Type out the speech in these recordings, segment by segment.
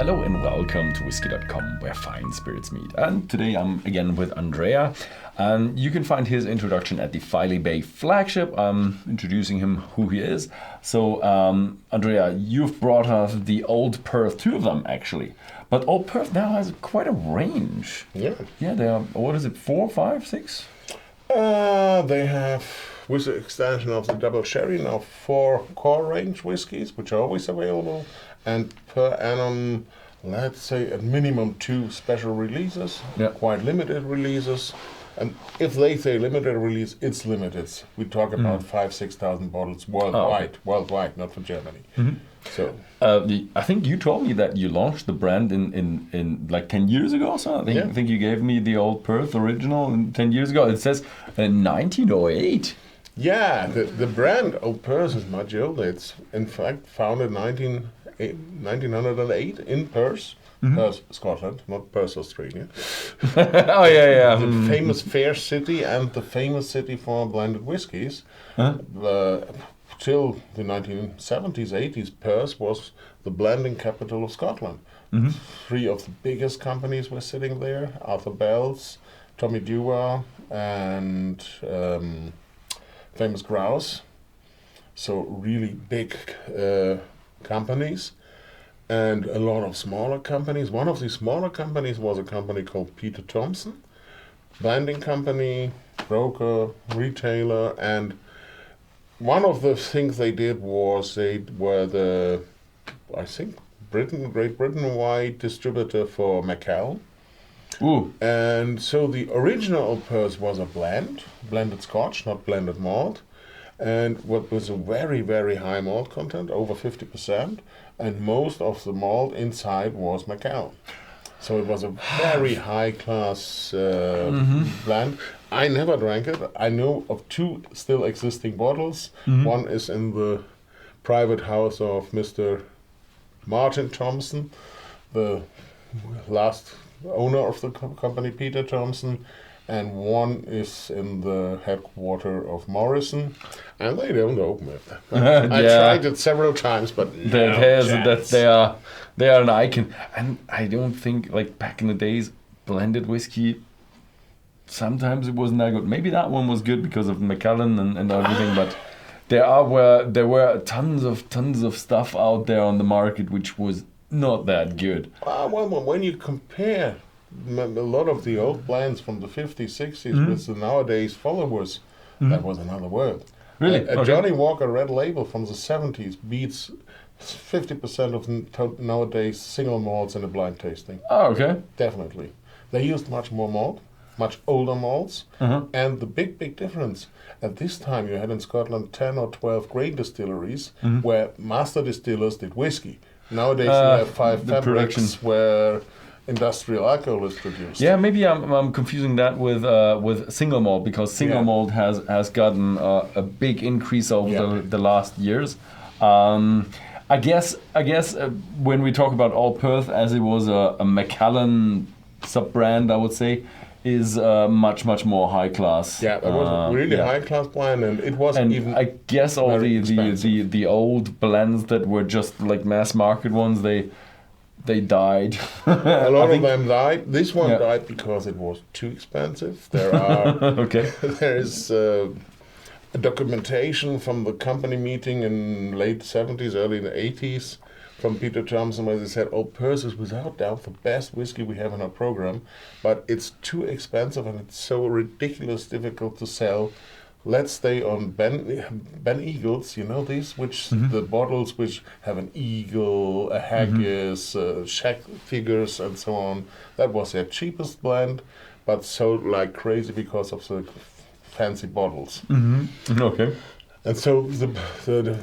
Hello and welcome to Whisky.com, where fine spirits meet. And today I'm again with Andrea, and you can find his introduction at the Filey Bay flagship. I'm introducing him who he is. So, Andrea, you've brought us the Old Perth, two of them actually. But Old Perth now has quite a range. Yeah. Yeah, they are, what is it, 4, 5, 6? They have, with the extension of the double sherry, now 4 core range whiskies, which are always available, and per annum, let's say at minimum 2 special releases, quite limited releases. And if they say limited release, it's limited. We talk about 5,000-6,000 bottles worldwide, not for Germany. Mm-hmm. So I think you told me that you launched the brand in like 10 years ago or so. I think you gave me the Old Perth original 10 years ago. It says 1908. Yeah, the brand Old Perth is much older. It's in fact founded 1908 in Perth. Perth, Scotland, not Perth, Australia. Oh yeah. The famous fair city and the famous city for blended whiskies. Till the 1970s, 80s, Perth was the blending capital of Scotland. 3 of the biggest companies were sitting there: Arthur Bell's, Tommy Dewar, and Famous Grouse. So really big companies. And a lot of smaller companies. One of these smaller companies was a company called Peter Thompson, blending company, broker, retailer, and one of the things they did was they were the, I think, Great Britain-wide distributor for Macallan. Ooh. And so the original Old Perth was a blended Scotch, not blended malt, and what was a very, very high malt content, over 50%, and most of the malt inside was Macallan. So it was a very high-class blend. I never drank it. I know of 2 still existing bottles. One is in the private house of Mr. Martin Thompson, the last owner of the company, Peter Thompson, and one is in the headquarter of Morrison, and they don't open it. I tried it several times, but they are an icon. And I don't think, like back in the days, blended whiskey, sometimes it wasn't that good. Maybe that one was good because of Macallan and everything, but there were tons of stuff out there on the market which was not that good. Well, when you compare a lot of the old blends from the 50s, 60s with the nowadays followers, that was another world. Really? A Johnny Walker Red Label from the 70s beats 50% of nowadays single malts in a blind tasting. Oh, okay. Definitely. They used much more malt, much older malts, and the big difference, at this time you had in Scotland 10 or 12 grain distilleries where master distillers did whiskey. Nowadays you have 5 fabrics where industrial alcohol is produced. Yeah, maybe I'm confusing that with single malt, because single malt has gotten a big increase over the last years. I guess when we talk about Old Perth, as it was a Macallan sub-brand, I would say, is much more high class. Yeah, it was a really high class blend, and it was even. I guess all the old blends that were just like mass market ones, they died. A lot of them died. This one died because it was too expensive. There are there is a documentation from the company meeting in late 70s, early 80s, from Peter Thompson, where they said, Old Perth is without doubt the best whiskey we have in our program, but it's too expensive and it's so ridiculous difficult to sell. Let's stay on Ben Eagles, you know these, which the bottles which have an eagle, a haggis, shack figures, and so on. That was their cheapest blend, but sold like crazy because of the fancy bottles. Okay. And so the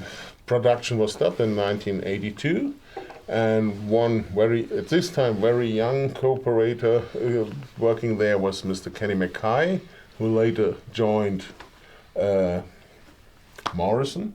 production was stopped in 1982, and one at this time very young cooperator working there was Mr. Kenny Mackay, who later joined Morrison.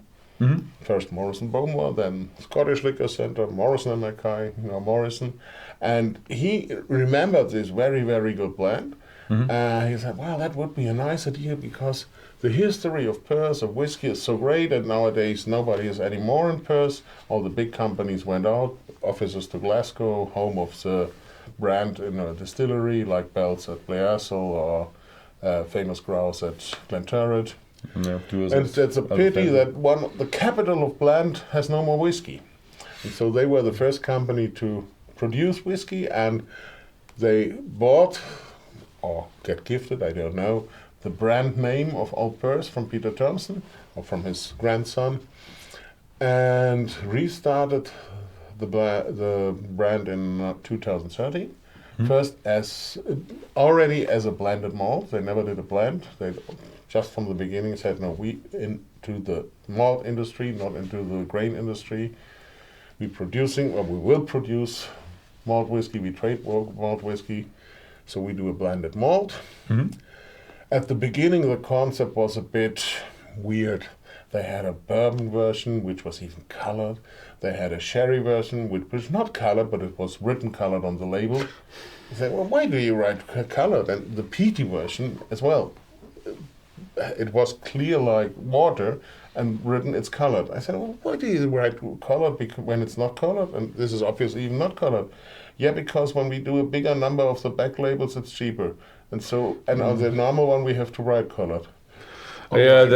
First Morrison Beaumont, then Scottish Liquor Centre, Morrison and Mackay, Morrison, and he remembered this very, very good blend. He said, well, that would be a nice idea because the history of Perth, of whiskey, is so great, and nowadays nobody is anymore in Perth. All the big companies went out, offices to Glasgow, home of the brand in a distillery like Bells at Blearsel or famous grouse at Glenturret. Yeah, and it's a pity that the capital of Blend has no more whiskey. And so they were the first company to produce whiskey, and they bought or get gifted, I don't know, the brand name of Old Perth from Peter Thompson or from his grandson, and restarted the brand in 2013. First already as a blended malt. They never did a blend. They just from the beginning said, no, we into the malt industry, not into the grain industry. We will produce malt whiskey. We trade malt whiskey, so we do a blended malt. At the beginning, the concept was a bit weird. They had a bourbon version, which was even colored. They had a sherry version, which was not colored, but it was written colored on the label. I said, well, why do you write colored? And the peaty version as well. It was clear like water and written it's colored. I said, well, why do you write colored when it's not colored? And this is obviously even not colored. Yeah, because when we do a bigger number of the back labels, it's cheaper. And on the normal one, we have to write colored. I've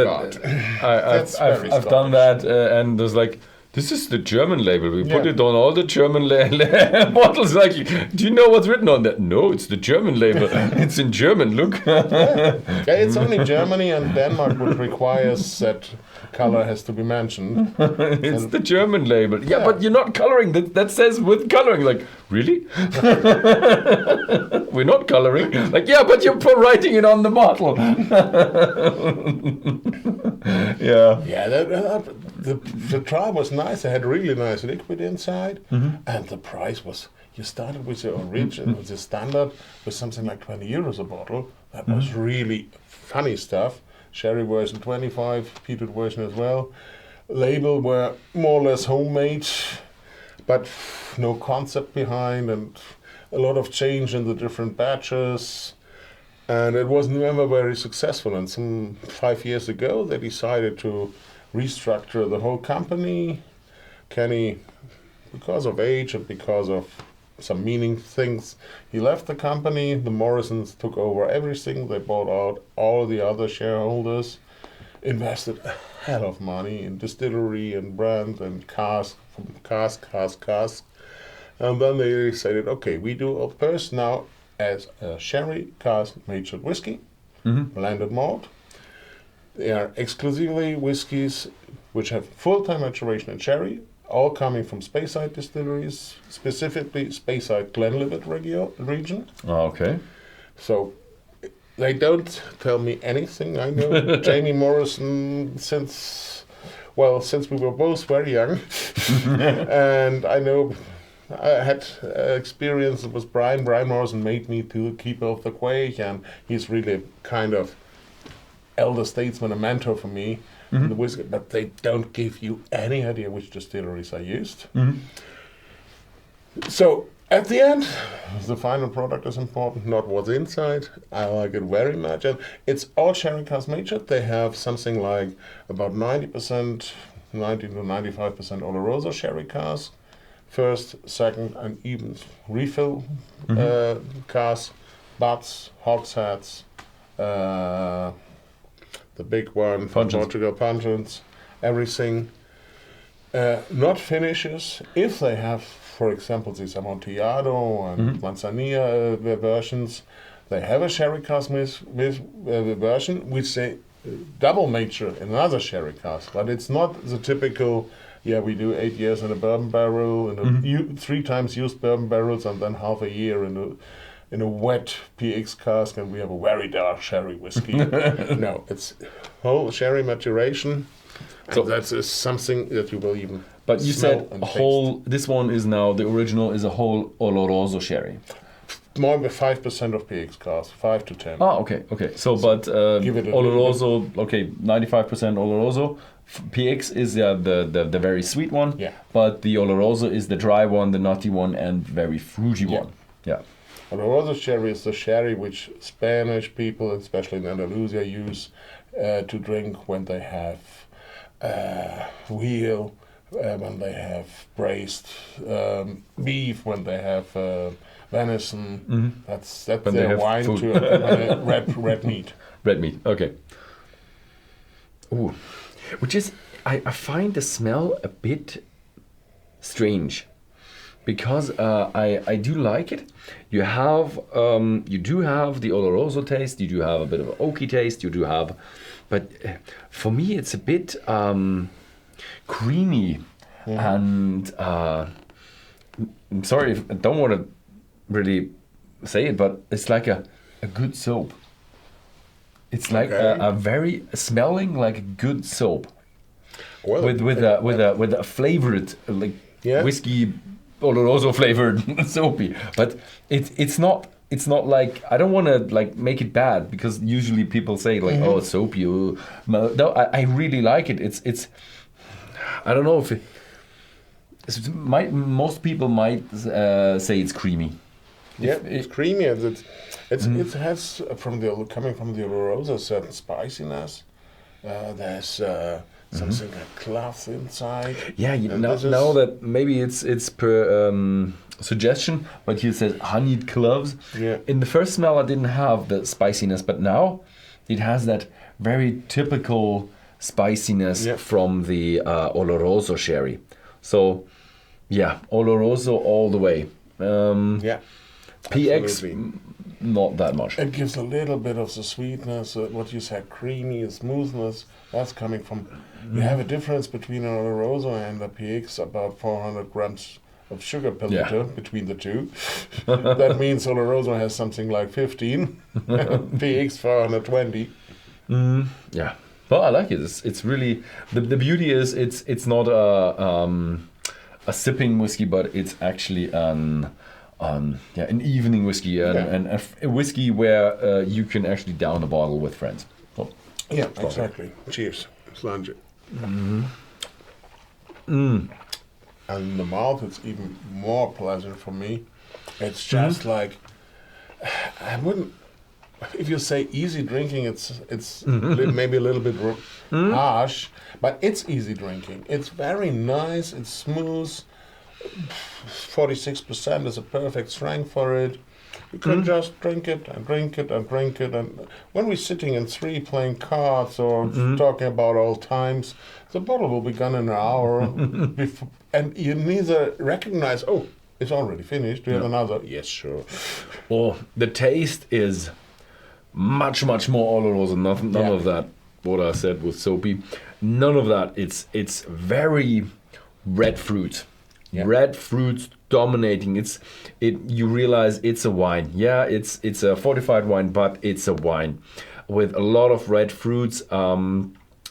done that, and there's like, this is the German label. We put it on all the German bottles. Like, do you know what's written on that? No, it's the German label. It's in German. Look. It's only Germany and Denmark which requires that color has to be mentioned. It's the German label. Yeah, but you're not coloring. That says with coloring. Like, really? We're not coloring. Like, yeah, but you're writing it on the bottle. The trial was nice. They had really nice liquid inside, and the price was. You started with the original, with the standard, with something like €20 a bottle. That was really funny stuff. Sherry version 25, peated version as well. Label were more or less homemade, but no concept behind, and a lot of change in the different batches. And it was never very successful. And some 5 years ago, they decided to restructure the whole company. Kenny, because of age and because of some meaning things, he left the company. The Morrisons took over everything. They bought out all the other shareholders, invested a hell of money in distillery and brand and cask. And then they decided, okay, we do Old Perth now as a sherry cask matured whiskey, blended malt. They are exclusively whiskies which have full-time maturation in sherry, all coming from Speyside distilleries, specifically Speyside Glenlivet region. Oh, okay. So they don't tell me anything. I know Jamie Morrison since we were both very young. And I know I had experience with Brian. Brian Morrison made me to keeper of the Quay, and he's really kind of elder statesman, a mentor for me. The whiskey, but they don't give you any idea which distilleries are used. So at the end, the final product is important, not what's inside. I like it very much. And it's all sherry cask matured. They have something like about 90 to 95% Oloroso sherry cask. First, second, and even refill cask, butts, hogsheads, the big one, Portugal puncheons, everything. Not finishes. If they have, for example, this Amontillado and Manzanilla versions, they have a sherry cask version, which they double mature in another sherry cask. But it's not the typical, we do 8 years in a bourbon barrel, in 3 times used bourbon barrels, and then half a year in a wet PX cask, and we have a very dark sherry whiskey. No, it's whole sherry maturation. So that is something that you will even. But you said whole. This one is now the original is a whole Oloroso sherry. More than 5% of PX cask, 5 to 10. Oh, okay. So but give it a Oloroso, 95% Oloroso. PX is the very sweet one. Yeah. But the Oloroso is the dry one, the nutty one, and very fruity one. Yeah. Oloroso sherry is the sherry which Spanish people, especially in Andalusia, use to drink when they have real when they have braised beef, when they have venison. That's When their they have wine food. to red meat. Red meat. Okay. Ooh, which is I find the smell a bit strange, because I do like it. You do have the Oloroso taste. You do have a bit of an oaky taste. You do have, but for me it's a bit creamy, and I'm sorry if I don't want to really say it, but it's like a good soap. It's like a very smelling like a good soap, Well, with a flavored whiskey Oloroso flavored soapy. But it's not like, I don't want to like make it bad, because usually people say like, oh, it's soapy. No, I really like it. It's I don't know if most people might say it's creamy. It's creamy, and it has coming from the Oloroso a certain spiciness. There's something like cloth inside. Yeah, now that maybe it's per suggestion, but he says honeyed cloves. Yeah. In the first smell, I didn't have the spiciness, but now it has that very typical spiciness from the Oloroso sherry. So, yeah, Oloroso all the way. PX, absolutely. Not that much. It gives a little bit of the sweetness, what you said, creamy smoothness. That's coming from. You have a difference between an Oloroso and a PX, about 400 grams of sugar per liter between the two. That means Oloroso has something like 15, PX 420. Yeah. Well, I like it. It's really the beauty is it's not a sipping whiskey, but it's actually an evening whiskey and a whiskey where you can actually down a bottle with friends. So, yeah, exactly. Cheers. Slange. And the malt, it's even more pleasant for me. It's just like, I wouldn't. If you say easy drinking, it's maybe a little bit harsh, but it's easy drinking. It's very nice. It's smooth. 46% is a perfect strength for it. You can just drink it and drink it and drink it. And when we're sitting in three playing cards or talking about old times, the bottle will be gone in an hour. Before, and you neither recognize, oh, it's already finished. Do you have another? Yes, sure. Oh, the taste is much more Oloroso. None of that, what I said was soapy. None of that. It's very red fruit. Yeah. Red fruits dominating. You realize it's a wine. Yeah, it's a fortified wine, but it's a wine with a lot of red fruits. A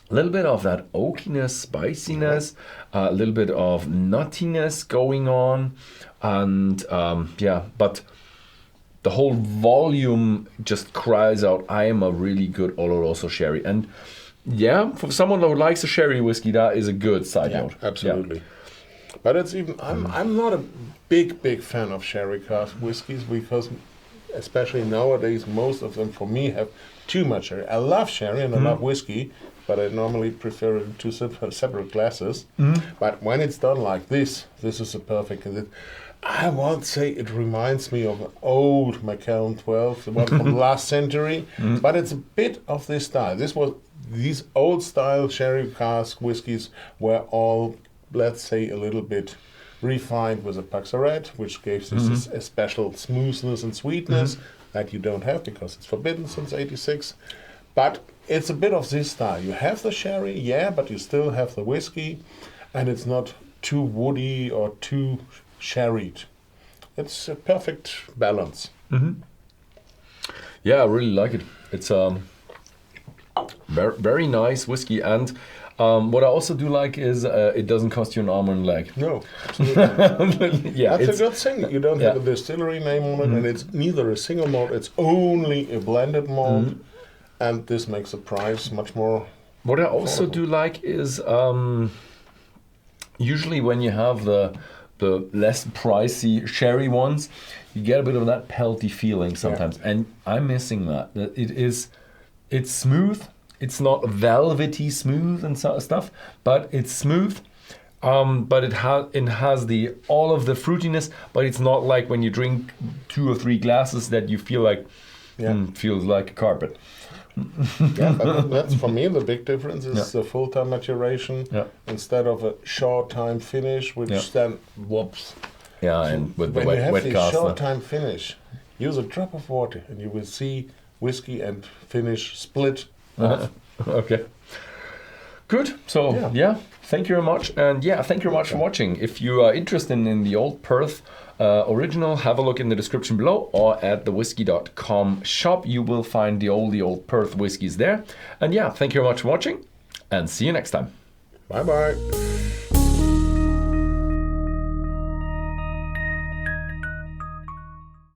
little bit of that oakiness, spiciness, a little bit of nuttiness going on, and but the whole volume just cries out, I am a really good Oloroso sherry. And yeah, for someone who likes a sherry whiskey, that is a good side note. Absolutely. Yeah. But it's even I'm not a big fan of sherry cask whiskies, because especially nowadays most of them for me have too much sherry. I love sherry and I love whiskey, but I normally prefer it in two separate glasses. But when it's done like this is a perfect. I won't say it reminds me of an old Macallan 12, the one from last century, but it's a bit of this style. These old style sherry cask whiskies were all, let's say, a little bit refined with a Paxaret, which gives this a special smoothness and sweetness that you don't have because it's forbidden since '86. But it's a bit of this style. You have the sherry, but you still have the whiskey, and it's not too woody or too sherried. It's a perfect balance. Yeah, I really like it. It's very nice whiskey, and what I also do like is it doesn't cost you an arm and a leg. No, absolutely. That's a good thing. You don't have a distillery name on it, and it's neither a single malt, it's only a blended malt, and this makes the price much more What I also do like is usually when you have the less pricey sherry ones, you get a bit of that pelty feeling sometimes, and I'm missing that. It's smooth. It's not velvety smooth and stuff, but it's smooth, but it has all of the fruitiness, but it's not like when you drink 2 or 3 glasses that you feel like feels like a carpet. Yeah, but that's for me the big difference is the full-time maturation instead of a short-time finish, which then whoops. Yeah, and with the when wet you have this cask. short-time finish, use a drop of water and you will see whiskey and finish split off. Okay. Good. So thank you very much, and thank you very much for watching. If you are interested in the Old Perth original, have a look in the description below or at the Whisky.com shop. You will find the Old Perth whiskies there. And thank you very much for watching, and see you next time. Bye bye.